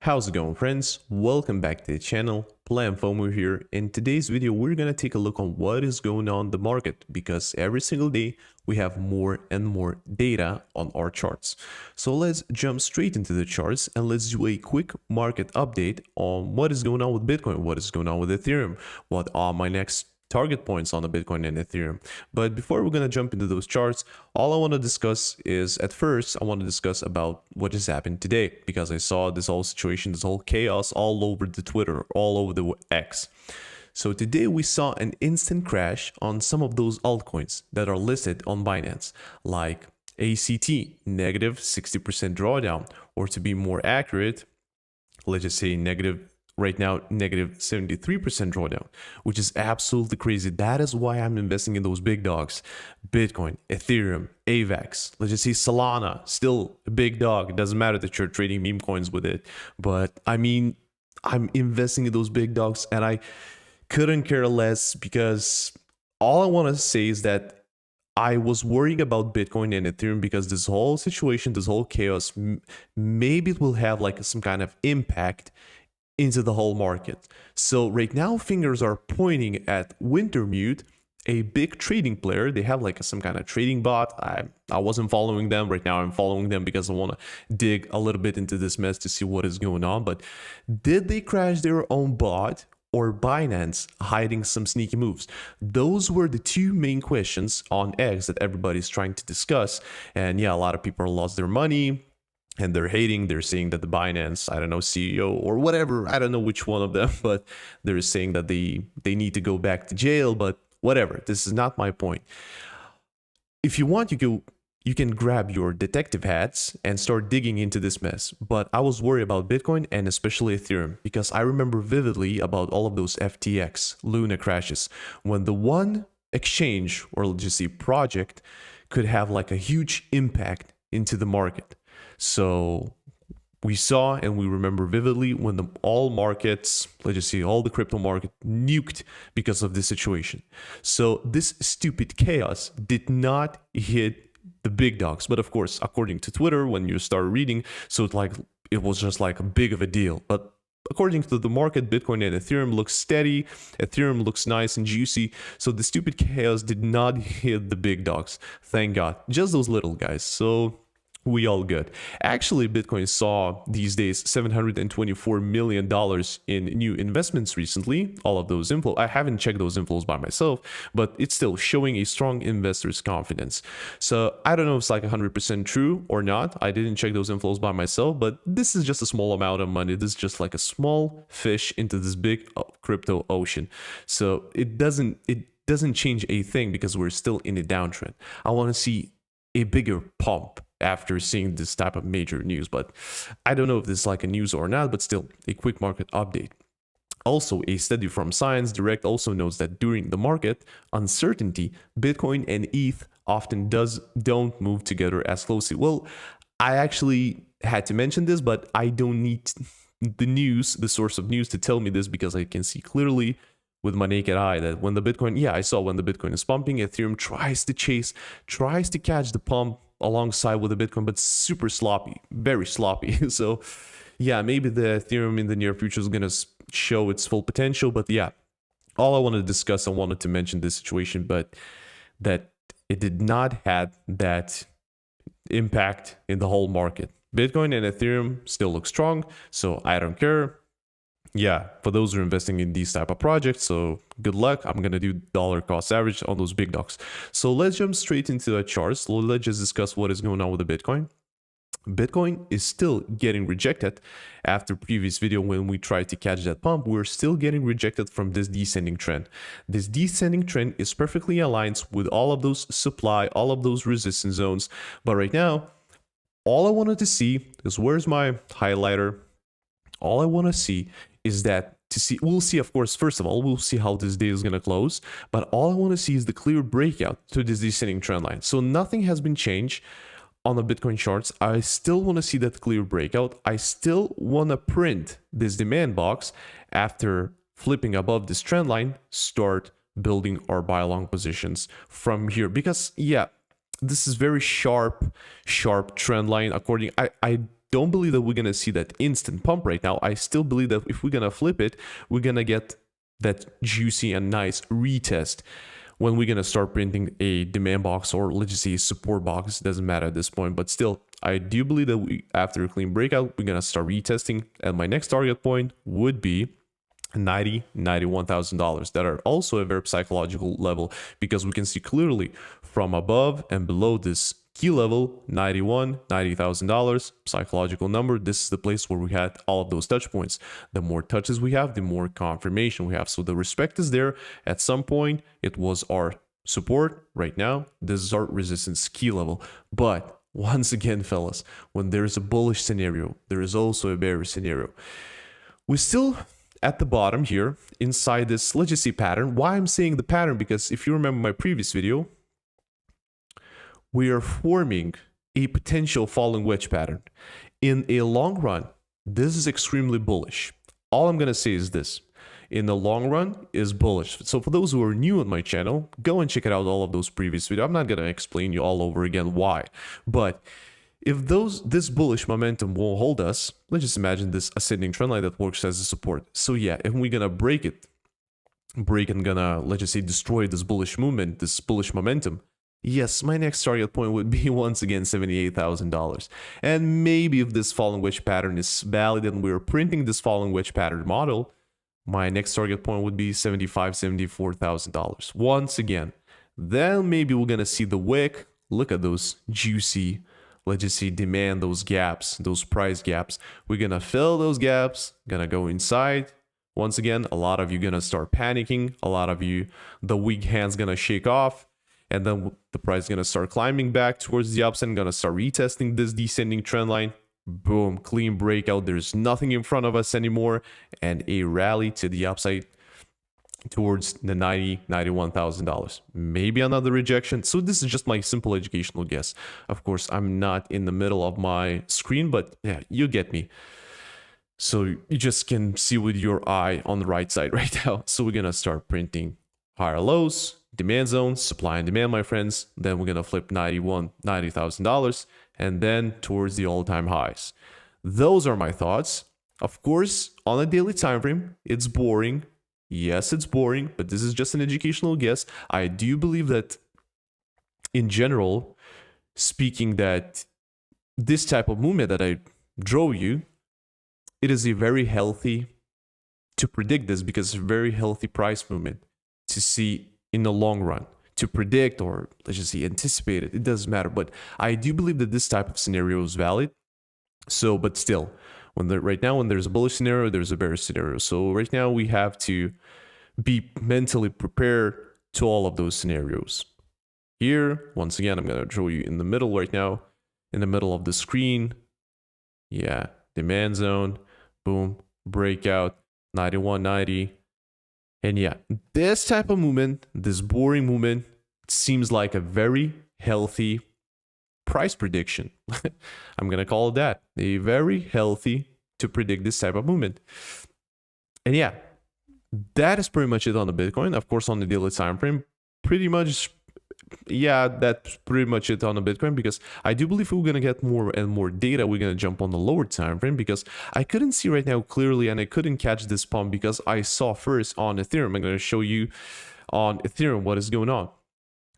How's it going, friends? Welcome back to the channel. Plan FOMO here. In today's video, we're gonna take a look on what is going on in the market because every single day we have more and more data on our charts. So let's jump straight into the charts and let's do a quick market update on what is going on with Bitcoin, what is going on with Ethereum, what are my next target points on the Bitcoin and Ethereum. But before we're going to jump into those charts, all I want to discuss is, at first, I want to discuss about what has happened today, because I saw this whole situation, this whole chaos all over the Twitter, all over the X. So today we saw an instant crash on some of those altcoins that are listed on Binance, like ACT, negative 60% drawdown, or to be more accurate, let's just say right now, negative 73% drawdown, which is absolutely crazy. That is why I'm investing in those big dogs. Bitcoin, Ethereum, AVAX, let's just say Solana, still a big dog. It doesn't matter that you're trading meme coins with it. But I mean, I'm investing in those big dogs and I couldn't care less, because all I want to say is that I was worrying about Bitcoin and Ethereum because this whole situation, this whole chaos, maybe it will have like some kind of impact into the whole market. So right now, fingers are pointing at Wintermute, a big trading player. They have like some kind of trading bot. I wasn't following them. Right now I'm following them because I want to dig a little bit into this mess to see what is going on. But did they crash their own bot, or Binance hiding some sneaky moves? Those were the two main questions on X that everybody's trying to discuss. And yeah, a lot of people lost their money. And they're hating, they're saying that the Binance, I don't know, CEO or whatever, I don't know which one of them, but they're saying that they need to go back to jail, but whatever, this is not my point. If you want, you can grab your detective hats and start digging into this mess. But I was worried about Bitcoin and especially Ethereum, because I remember vividly about all of those FTX, Luna crashes, when the one exchange, or let's just say project, could have like a huge impact into the market. So we saw and we remember vividly when all markets, let's just say all the crypto market, nuked because of this situation. So this stupid chaos did not hit the big dogs. But of course, according to Twitter, when you start reading, so it was just like a big of a deal. But according to the market, Bitcoin and Ethereum look steady. Ethereum looks nice and juicy. So the stupid chaos did not hit the big dogs. Thank God. Just those little guys. So we all good. Actually, Bitcoin saw these days $724 million in new investments recently. All of those inflows, I haven't checked those inflows by myself, but it's still showing a strong investor's confidence. So I don't know if it's like 100% true or not. I didn't check those inflows by myself, but this is just a small amount of money. This is just like a small fish into this big crypto ocean. So it doesn't change a thing because we're still in a downtrend. I want to see a bigger pump after seeing this type of major news, but I don't know if this is like a news or not, but still a quick market update. Also, a study from Science Direct also notes that during the market uncertainty, Bitcoin and ETH often don't move together as closely. Well, I actually had to mention this, but I don't need the source of news to tell me this, because I can see clearly with my naked eye that when the Bitcoin, I saw when the Bitcoin is pumping, Ethereum tries to catch the pump alongside with the Bitcoin, but super sloppy, very sloppy. So yeah, maybe the Ethereum in the near future is going to show its full potential. But yeah, all I wanted to discuss, I wanted to mention this situation, but that it did not have that impact in the whole market. Bitcoin and Ethereum still look strong, so I don't care. Yeah, for those who are investing in these type of projects, so good luck. I'm going to do dollar cost average on those big dogs. So let's jump straight into the charts. Let's just discuss what is going on with the Bitcoin. Bitcoin is still getting rejected. After previous video when we tried to catch that pump, we're still getting rejected from this descending trend. This descending trend is perfectly aligned with all of those supply, all of those resistance zones. But right now, all I wanted to see is, where's my highlighter? All I want to see is that we'll see, of course, first of all, we'll see how this day is going to close, but all I want to see is the clear breakout to this descending trend line. So nothing has been changed on the Bitcoin charts. I still want to see that clear breakout. I still want to print this demand box after flipping above this trend line, start building our buy long positions from here, because yeah, this is very sharp trend line. I don't believe that we're going to see that instant pump right now. I still believe that if we're going to flip it, we're going to get that juicy and nice retest when we're going to start printing a demand box, or let's just say a support box. It doesn't matter at this point, but still, I do believe that after a clean breakout, we're going to start retesting, and my next target point would be $91,000. That are also a very psychological level, because we can see clearly from above and below this key level, $90,000 psychological number. This is the place where we had all of those touch points. The more touches we have, the more confirmation we have. So the respect is there. At some point, it was our support. Right now, this is our resistance key level. But once again, fellas, when there's a bullish scenario, there is also a bearish scenario. We're still at the bottom here inside this, let's just say, pattern. Why I'm saying the pattern? Because if you remember my previous video, we are forming a potential falling wedge pattern. In a long run, this is extremely bullish. All I'm going to say is this. In the long run is bullish. So for those who are new on my channel, go and check it out, all of those previous videos. I'm not going to explain you all over again why. But if this bullish momentum won't hold us, let's just imagine this ascending trend line that works as a support. So yeah, if we're going to break and gonna, let's just say, destroy this bullish movement, this bullish momentum, yes, my next target point would be once again $78,000. And maybe if this falling wedge pattern is valid and we're printing this falling wedge pattern model, my next target point would be $75,000, $74,000. Once again, then maybe we're gonna see the wick. Look at those juicy, let's just say, demand, those gaps, those price gaps. We're gonna fill those gaps, gonna go inside. Once again, a lot of you gonna start panicking. A lot of you, the weak hand's gonna shake off. And then the price is going to start climbing back towards the upside, going to start retesting this descending trend line. Boom, clean breakout. There's nothing in front of us anymore. And a rally to the upside towards the $91,000. Maybe another rejection. So this is just my simple educational guess. Of course, I'm not in the middle of my screen, but yeah, you get me. So you just can see with your eye on the right side right now. So we're going to start printing higher lows, demand zone, supply and demand, my friends. Then we're going to flip $90,000 and then towards the all-time highs. Those are my thoughts. Of course, on a daily time frame, it's boring. Yes, it's boring, but this is just an educational guess. I do believe that in general, speaking, that this type of movement that I draw you, it is a very healthy to predict this, because it's a very healthy price movement to see in the long run, to predict, or let's just say anticipate it. It doesn't matter, but I do believe that this type of scenario is valid. So, but still, right now, when there's a bullish scenario, there's a bearish scenario. So right now we have to be mentally prepared to all of those scenarios. Here, once again, I'm going to draw you in the middle right now, in the middle of the screen. Yeah, demand zone, boom, breakout, 91.90. And yeah, this type of movement, this boring movement, seems like a very healthy price prediction. I'm going to call it that. A very healthy to predict this type of movement. And yeah, that is pretty much it on the Bitcoin. Of course, on the daily time frame, pretty much, yeah, that's pretty much it on the Bitcoin, because I do believe we're going to get more and more data. We're going to jump on the lower time frame, because I couldn't see right now clearly, and I couldn't catch this pump because I saw first on Ethereum. I'm going to show you on Ethereum what is going on.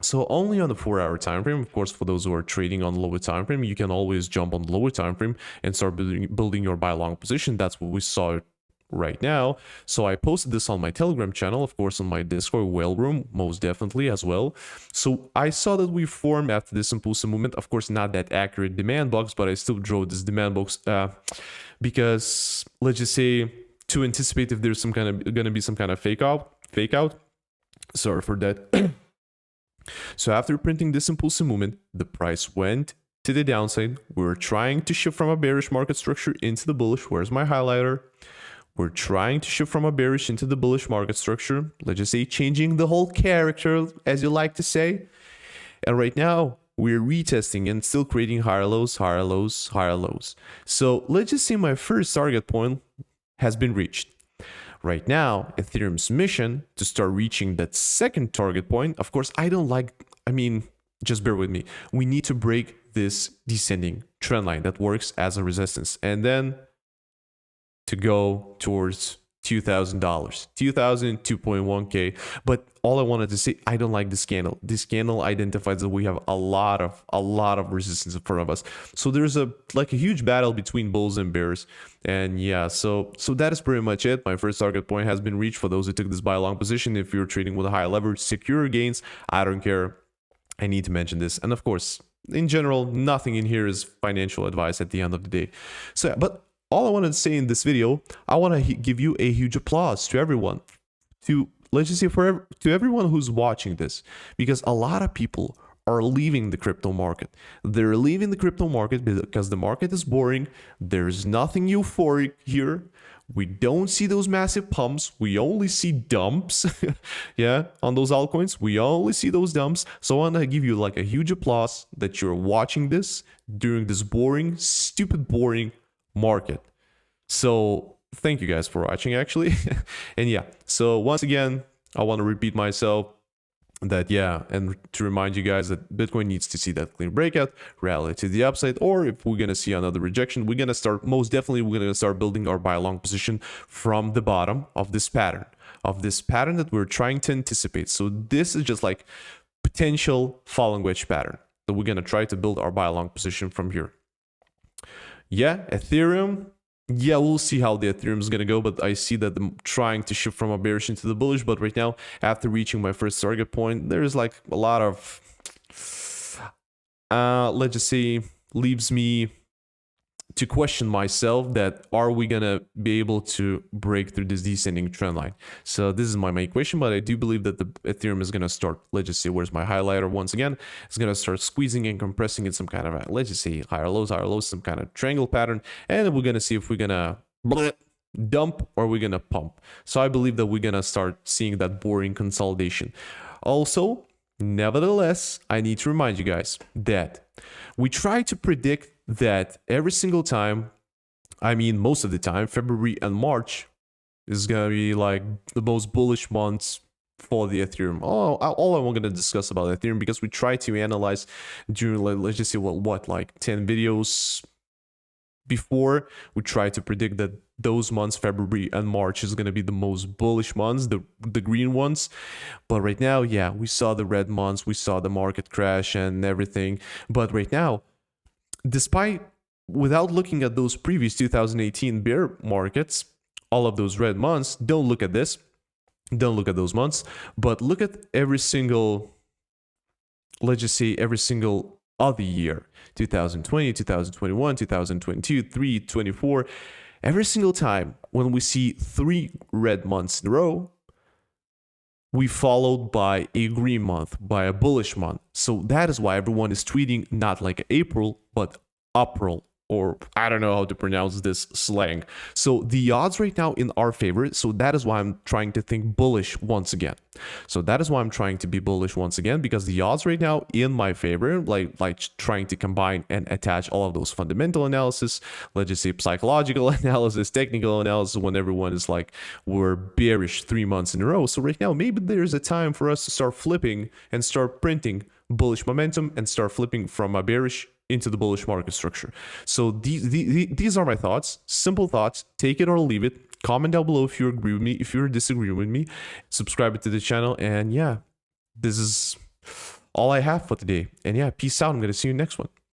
So only on the 4-hour time frame. Of course, for those who are trading on the lower time frame, you can always jump on the lower time frame and start building your buy long position. That's what we saw right now. So I posted this on my Telegram channel, of course, on my Discord whale room, most definitely as well. So I saw that we formed after this impulsive movement. Of course, not that accurate demand box, but I still drew this demand box because, let's just say, to anticipate if there's going to be some kind of fake out. Sorry for that. So after printing this impulsive movement, the price went to the downside. We're trying to shift from a bearish market structure into the bullish. Where's my highlighter? We're trying to shift from a bearish into the bullish market structure. Let's just say changing the whole character, as you like to say. And right now, we're retesting and still creating higher lows, higher lows, higher lows. So let's just say my first target point has been reached. Right now, Ethereum's mission to start reaching that second target point. Of course, just bear with me. We need to break this descending trend line that works as a resistance, and then to go towards $2,000, 2.1K. But all I wanted to say, I don't like this candle. This candle identifies that we have a lot of resistance in front of us. So there's a huge battle between bulls and bears. And yeah, so that is pretty much it. My first target point has been reached for those who took this buy long position. If you're trading with a high leverage, secure gains, I don't care. I need to mention this. And of course, in general, nothing in here is financial advice at the end of the day. So, but all I wanted to say in this video, I want to give you a huge applause to everyone, let's just say to everyone who's watching this, because a lot of people are leaving the crypto market. They're leaving the crypto market because the market is boring. There's nothing euphoric here. We don't see those massive pumps. We only see dumps. Yeah, on those altcoins, we only see those dumps. So I want to give you a huge applause that you're watching this during this boring, stupid, boring market. So thank you guys for watching, actually. And yeah, so once again, I want to repeat myself that, yeah, and to remind you guys that Bitcoin needs to see that clean breakout, rally to the upside, or if we're going to see another rejection, we're going to start, most definitely, we're going to start building our buy long position from the bottom of this pattern that we're trying to anticipate. So this is just like potential falling wedge pattern that we're going to try to build our buy long position from here. Yeah, Ethereum. Yeah, we'll see how the Ethereum is going to go, but I see that I'm trying to shift from a bearish into the bullish. But right now, after reaching my first target point, there's a lot of, let's just say, leaves me to question myself that are we going to be able to break through this descending trend line? So this is my main question, but I do believe that the Ethereum is going to start, let's just say, where's my highlighter once again, it's going to start squeezing and compressing in some kind of, let's just say, higher lows, some kind of triangle pattern. And we're going to see if we're going to dump or we're going to pump. So I believe that we're going to start seeing that boring consolidation. Also, nevertheless, I need to remind you guys that we try to predict that every single time, I mean most of the time, February and March is gonna be the most bullish months for the Ethereum. All I'm gonna discuss about Ethereum, because we try to analyze during, let's just say, 10 videos before, we try to predict that those months, February and March, is gonna be the most bullish months, the green ones. But right now, yeah, we saw the red months, we saw the market crash and everything. But right now, without looking at those previous 2018 bear markets, all of those red months, don't look at this, don't look at those months, but look at every single, let's just say, every single other year, 2020, 2021, 2022, 3, 24, every single time when we see 3 red months in a row, we followed by a green month, by a bullish month. So that is why everyone is tweeting not like April, but April, or I don't know how to pronounce this slang. So the odds right now in our favor. So that is why I'm trying to think bullish once again. So that is why I'm trying to be bullish once again, because the odds right now in my favor, like trying to combine and attach all of those fundamental analysis, let's just say psychological analysis, technical analysis, when everyone is like, we're bearish 3 months in a row. So right now, maybe there's a time for us to start flipping and start printing bullish momentum and start flipping from a bearish into the bullish market structure. So these are my thoughts, simple thoughts. Take it or leave it. Comment down below if you agree with me, if you disagree with me. Subscribe to the channel, and yeah, this is all I have for today. And yeah, peace out. I'm gonna see you next one.